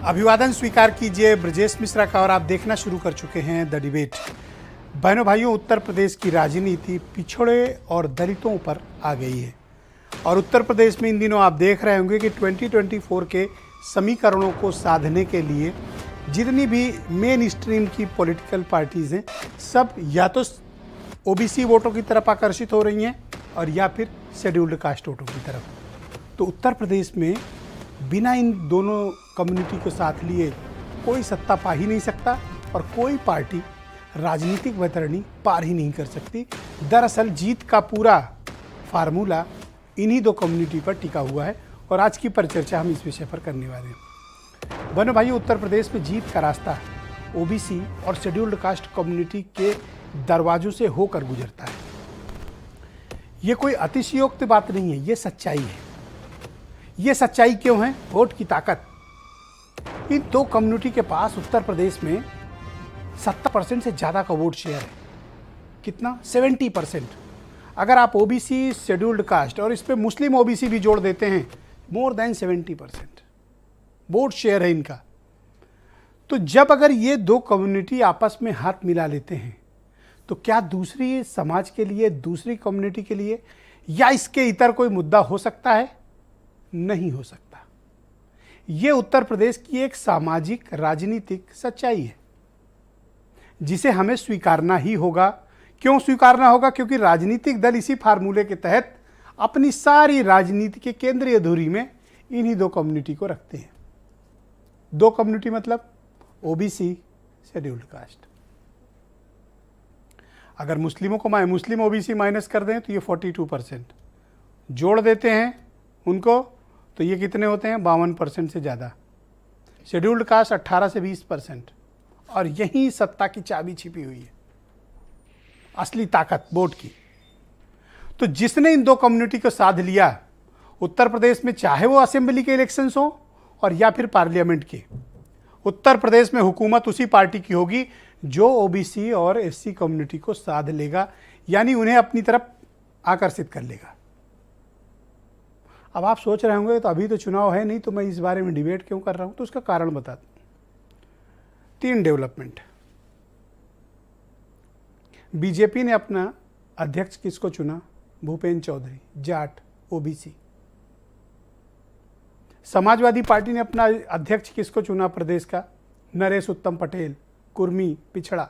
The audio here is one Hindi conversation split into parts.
अभिवादन स्वीकार कीजिए ब्रजेश मिश्रा का और आप देखना शुरू कर चुके हैं द डिबेट। बहनों भाइयों, उत्तर प्रदेश की राजनीति पिछड़े और दलितों पर आ गई है और उत्तर प्रदेश में इन दिनों आप देख रहे होंगे कि 2024 के समीकरणों को साधने के लिए जितनी भी मेन स्ट्रीम की पॉलिटिकल पार्टीज़ हैं सब या तो ओबीसी वोटों की तरफ आकर्षित हो रही हैं और या फिर शेड्यूल्ड कास्ट वोटों की तरफ। तो उत्तर प्रदेश में बिना इन दोनों कम्युनिटी को साथ लिए कोई सत्ता पा ही नहीं सकता और कोई पार्टी राजनीतिक वैतरणी पार ही नहीं कर सकती। दरअसल जीत का पूरा फार्मूला इन्हीं दो कम्युनिटी पर टिका हुआ है और आज की परिचर्चा हम इस विषय पर करने वाले हैं। बहनों भाइयों, उत्तर प्रदेश में जीत का रास्ता ओबीसी और शेड्यूल्ड कास्ट कम्युनिटी के दरवाजों से होकर गुजरता है। ये कोई अतिशयोक्त बात नहीं है, ये सच्चाई है। ये सच्चाई क्यों है? वोट की ताकत। इन दो कम्युनिटी के पास उत्तर प्रदेश में 70% से ज़्यादा का वोट शेयर है। कितना? 70%। अगर आप ओबीसी, शेड्यूल्ड कास्ट और इस पे मुस्लिम ओबीसी भी जोड़ देते हैं, मोर देन 70% वोट शेयर है इनका। तो जब अगर ये दो कम्युनिटी आपस में हाथ मिला लेते हैं तो क्या दूसरी समाज के लिए, दूसरी कम्युनिटी के लिए या इसके इतर कोई मुद्दा हो सकता है? नहीं हो सकता। ये उत्तर प्रदेश की एक सामाजिक राजनीतिक सच्चाई है जिसे हमें स्वीकारना ही होगा। क्यों स्वीकारना होगा? क्योंकि राजनीतिक दल इसी फार्मूले के तहत अपनी सारी राजनीति के केंद्रीय धुरी में इन्हीं दो कम्युनिटी को रखते हैं। दो कम्युनिटी मतलब ओबीसी, शेड्यूल्ड कास्ट। अगर मुस्लिमों को मुस्लिम ओबीसी माइनस कर दें तो ये 42%, जोड़ देते हैं उनको तो ये कितने होते हैं? 52% से ज़्यादा। शेड्यूल्ड कास्ट 18 से 20%। और यही सत्ता की चाबी छिपी हुई है, असली ताकत वोट की। तो जिसने इन दो कम्युनिटी को साध लिया उत्तर प्रदेश में, चाहे वो असेंबली के इलेक्शंस हो और या फिर पार्लियामेंट के, उत्तर प्रदेश में हुकूमत उसी पार्टी की होगी जो ओबीसी और एससी कम्युनिटी को साध लेगा, यानी उन्हें अपनी तरफ आकर्षित कर लेगा। अब आप सोच रहे होंगे तो अभी तो चुनाव है नहीं तो मैं इस बारे में डिबेट क्यों कर रहा हूं? तो उसका कारण बताता हूं। 3 डेवलपमेंट। बीजेपी ने अपना अध्यक्ष किसको चुना? भूपेंद्र चौधरी, जाट, ओबीसी। समाजवादी पार्टी ने अपना अध्यक्ष किसको चुना प्रदेश का? नरेश उत्तम पटेल, कुर्मी, पिछड़ा।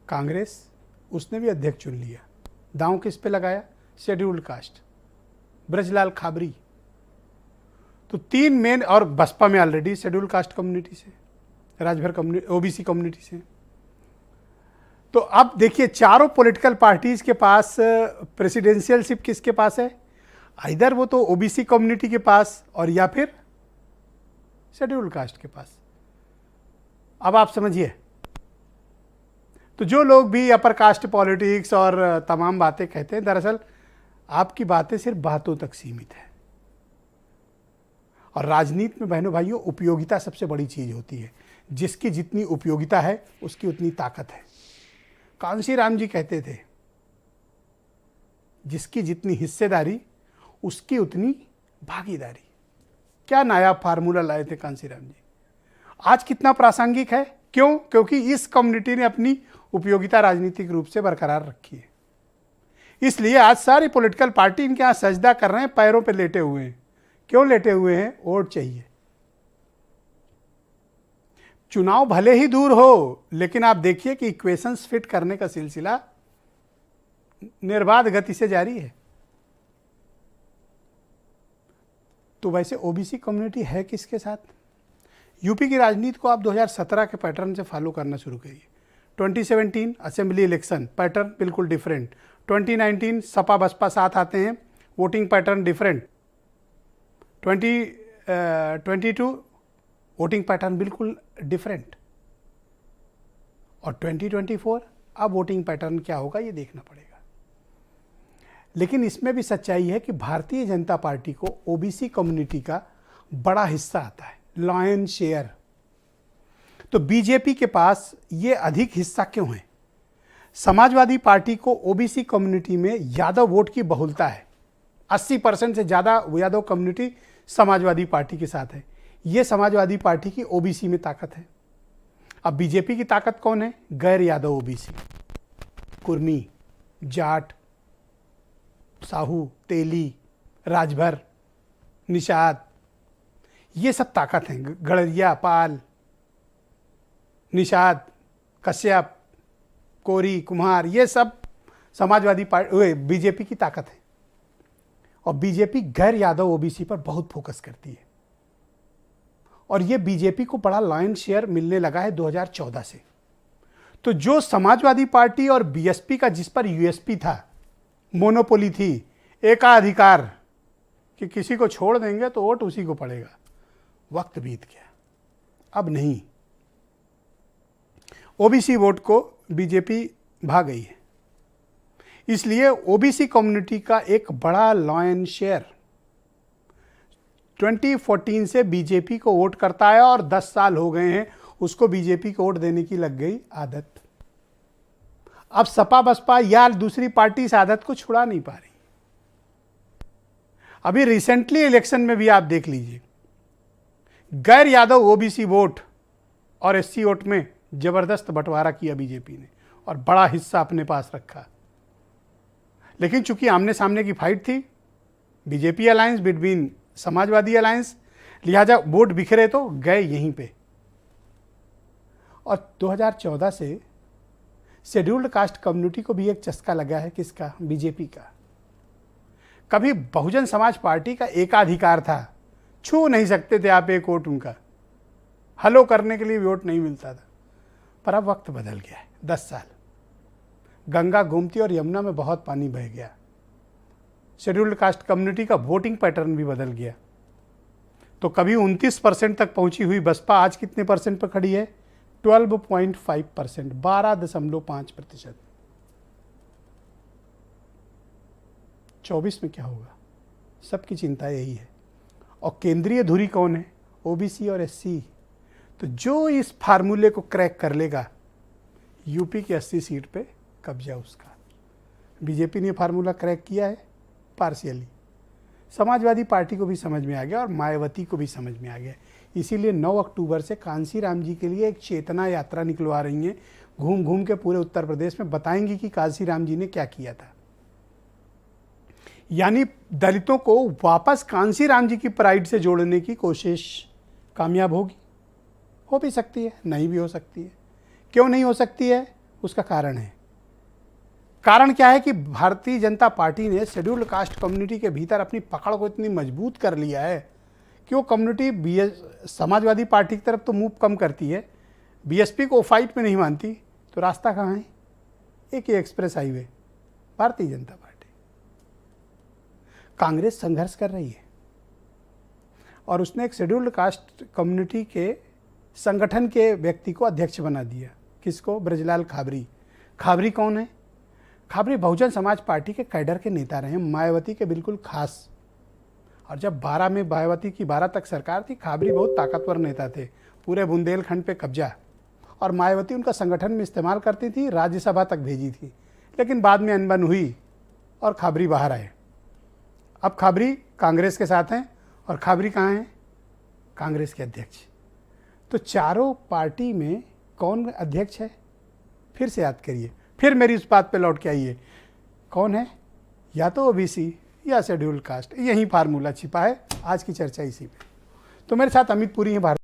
कांग्रेस, उसने भी अध्यक्ष चुन लिया। दांव किस पे लगाया? Scheduled caste, Brijlal Khabri. तो 3 मेन, और बसपा में ऑलरेडी शेड्यूल्ड कास्ट कम्युनिटी से, राजभर कम्युनिटी, ओबीसी कम्युनिटी से। तो अब देखिए, चारों पॉलिटिकल पार्टीज के पास प्रेसिडेंशियलशिप किसके पास है? इधर वो तो ओबीसी कम्युनिटी के पास और या फिर शेड्यूल्ड कास्ट के पास। अब आप समझिए। तो जो लोग भी अपर कास्ट पॉलिटिक्स और तमाम बातें कहते हैं, दरअसल आपकी बातें सिर्फ बातों तक सीमित है। और राजनीति में बहनों भाइयों, उपयोगिता सबसे बड़ी चीज होती है। जिसकी जितनी उपयोगिता है उसकी उतनी ताकत है। कांशी राम जी कहते थे, जिसकी जितनी हिस्सेदारी उसकी उतनी भागीदारी। क्या नायाब फार्मूला लाए थे कांशी राम जी। आज कितना प्रासंगिक है। क्यों? क्योंकि इस कम्युनिटी ने अपनी उपयोगिता राजनीतिक रूप से बरकरार रखी है। इसलिए आज सारी पॉलिटिकल पार्टी इनके यहां सजदा कर रहे हैं, पैरों पे लेटे हुए हैं। क्यों लेटे हुए हैं? वोट चाहिए। चुनाव भले ही दूर हो, लेकिन आप देखिए कि इक्वेशंस फिट करने का सिलसिला निर्बाध गति से जारी है। तो वैसे ओबीसी कम्युनिटी है किसके साथ? यूपी की राजनीति को आप 2017 के पैटर्न से फॉलो करना शुरू करिए। 2017 असेंबली इलेक्शन पैटर्न बिल्कुल डिफरेंट। 2019 सपा बसपा साथ आते हैं, voting pattern different. 2022 voting pattern बिल्कुल डिफरेंट। और 2024 अब वोटिंग पैटर्न क्या होगा ये देखना पड़ेगा। लेकिन इसमें भी सच्चाई है कि भारतीय जनता पार्टी को ओबीसी कम्युनिटी का बड़ा हिस्सा आता है, लॉयन शेयर। तो बीजेपी के पास ये अधिक हिस्सा क्यों है? समाजवादी पार्टी को ओबीसी कम्युनिटी में यादव वोट की बहुलता है। 80% से ज़्यादा यादव कम्युनिटी समाजवादी पार्टी के साथ है। ये समाजवादी पार्टी की ओबीसी में ताकत है। अब बीजेपी की ताकत कौन है? गैर यादव ओबीसी, कुर्मी, जाट, साहू, तेली, राजभर, निषाद, ये सब ताकत हैं। गड़रिया, पाल, निषाद, कश्यप, कोरी, कुम्हार, ये सब समाजवादी पार्टी बीजेपी की ताकत है। और बीजेपी गैर यादव ओबीसी पर बहुत फोकस करती है और ये बीजेपी को बड़ा लॉयन शेयर मिलने लगा है 2014 से। तो जो समाजवादी पार्टी और बीएसपी का जिस पर यूएसपी था, मोनोपोली थी, एकाधिकार, कि किसी को छोड़ देंगे तो वोट उसी को पड़ेगा, वक्त बीत गया। अब नहीं, ओबीसी वोट को बीजेपी भा गई है। इसलिए ओबीसी कम्युनिटी का एक बड़ा लॉयन शेयर 2014 से बीजेपी को वोट करता है और 10 साल हो गए हैं उसको बीजेपी को वोट देने की लग गई आदत। अब सपा बसपा या दूसरी पार्टी इस आदत को छुड़ा नहीं पा रही। अभी रिसेंटली इलेक्शन में भी आप देख लीजिए, गैर यादव ओबीसी वोट और एससी वोट में जबरदस्त बंटवारा किया बीजेपी ने और बड़ा हिस्सा अपने पास रखा। लेकिन चूंकि आमने सामने की फाइट थी, BJP alliance between Samajwadi alliance, लिहाजा वोट बिखरे तो गए यहीं पे। और 2014 से शेड्यूल्ड कास्ट कम्युनिटी को भी एक चस्का लगा है। किसका? बीजेपी का। कभी बहुजन समाज पार्टी का एकाधिकार था, छू नहीं सकते थे आप एक वोट उनका, हलो करने के लिए वोट नहीं मिलता था। पर अब वक्त बदल गया है। 10 साल गंगा, गोमती और यमुना में बहुत पानी बह गया। शेड्यूल्ड कास्ट कम्युनिटी का वोटिंग पैटर्न भी बदल गया। तो कभी 29% तक पहुंची हुई बसपा आज कितने परसेंट पर खड़ी है? 12.5%, 12.5%। 24 में क्या होगा? सबकी चिंता यही है। और केंद्रीय धुरी कौन है? ओबीसी और एससी। तो जो इस फार्मूले को क्रैक कर लेगा, यूपी की 80 सीट पे कब्जा उसका। बीजेपी ने फार्मूला क्रैक किया है पार्शियली। समाजवादी पार्टी को भी समझ में आ गया और मायावती को भी समझ में आ गया। इसीलिए 9 अक्टूबर से कांसी राम जी के लिए एक चेतना यात्रा निकलवा रही हैं। घूम घूम के पूरे उत्तर प्रदेश में बताएंगी कि कांसी राम जी ने क्या किया था। यानी दलितों को वापस कांसी राम जी की प्राइड से जोड़ने की कोशिश कामयाब होगी। हो भी सकती है, नहीं भी हो सकती है। क्यों नहीं हो सकती है? उसका कारण है। कारण क्या है कि भारतीय जनता पार्टी ने शेड्यूल्ड कास्ट कम्युनिटी के भीतर अपनी पकड़ को इतनी मजबूत कर लिया है कि वो कम्युनिटी समाजवादी पार्टी की तरफ तो मुंह कम करती है, बीएसपी को फाइट में नहीं मानती। तो रास्ता कहाँ है? एक ही express highway, Bharatiya Janata party. Congress संघर्ष कर रही है और उसने एक शेड्यूल्ड कास्ट कम्युनिटी के संगठन के व्यक्ति को अध्यक्ष बना दिया। किसको? ब्रजलाल खाबरी। खाबरी कौन है? खाबरी बहुजन समाज पार्टी के कैडर के नेता रहे, मायावती के बिल्कुल खास। और जब 12 में मायावती की 12 तक सरकार थी, खाबरी बहुत ताकतवर नेता थे, पूरे बुंदेलखंड पे कब्जा। और मायावती उनका संगठन में इस्तेमाल करती थी, राज्यसभा तक भेजी थी। लेकिन बाद में अनबन हुई और खाबरी बाहर आए। अब खाबरी कांग्रेस के साथ हैं और खाबरी कहाँ हैं? कांग्रेस के अध्यक्ष। तो चारों पार्टी में कौन अध्यक्ष है? फिर से याद करिए, फिर मेरी उस बात पे लौट के आइए। कौन है? या तो ओबीसी या शेड्यूल्ड कास्ट। यही फार्मूला छिपा है। आज की चर्चा इसी पे। तो मेरे साथ अमित पुरी हैं, भारत